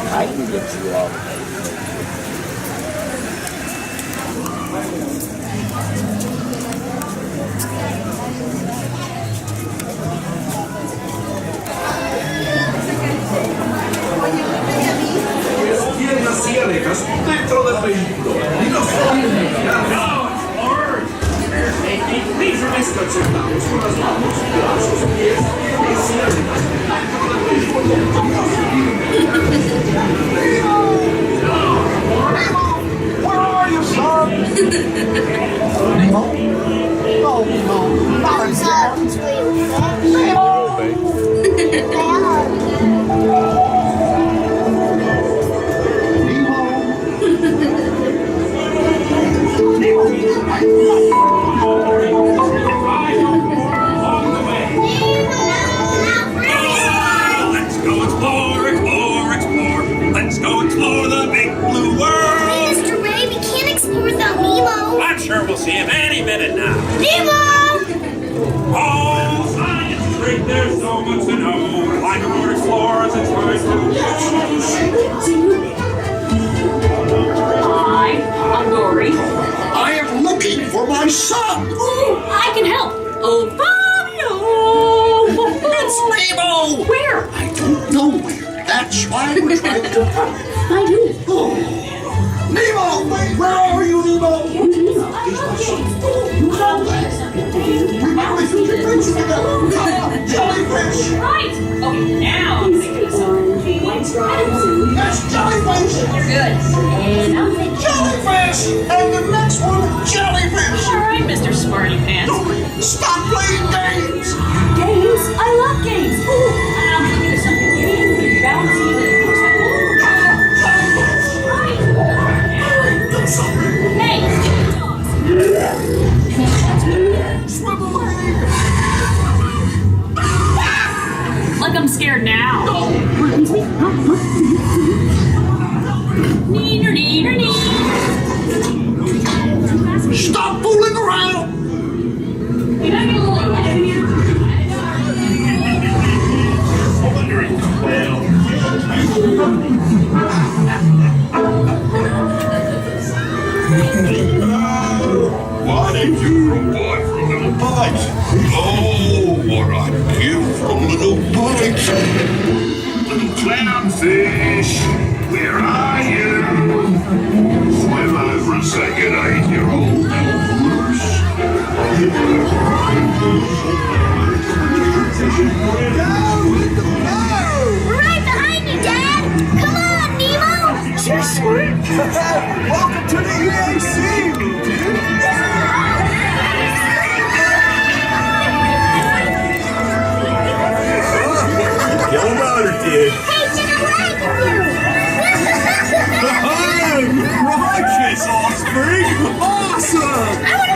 I can get you all. Tiene asiáticas dentro del vehículo y no Mismo desconcertamos con las manos, brazos, pies y asiáticas dentro del vehículo. Where are you, son? Nemo? Oh, Nemo. Not again. Nemo! Let's go explore, explore, explore. Let's go explore the big blue world. Mr. Ray, we can't explore without Nemo. I'm sure we'll see him any minute now. Nemo! Oh, science is great, there's so much to know. Like a board explorers, it's first. Hi, I'm Dory. I am looking for my son! Ooh, I can help. Oh, Fabio! It's Nemo! Where? I don't know where. That's why we're trying to find him. I do. Oh. Nemo! Where are you, Nemo? He's my son. You know that. Remember you can mention it. Jellyfish! Right. Okay, now I'm thinking of something. That's jellyfish! You're good. And I'm thinking. Jellyfish! And the next one, jellyfish! All right, Mr. Smarty Pants. Stop playing games! Games? I love games. Ooh, and I'm thinking of something really bouncy that looks like. Do something! Hey! Swim away! Like I'm scared now. Neener, neener, neener. Stop fooling around! Can I get a little light in here? Why did you boy for little bites? Oh, what I'd give for little bites. Little clownfish, where are you? Swim over and say good day to your old lurks. We're right behind you, Dad. Come on, Nemo. Sure, Squirt. Welcome to the EAC, dude. Yellow motor, dude. Hey, Dad, Rocket Offspring! Awesome! I want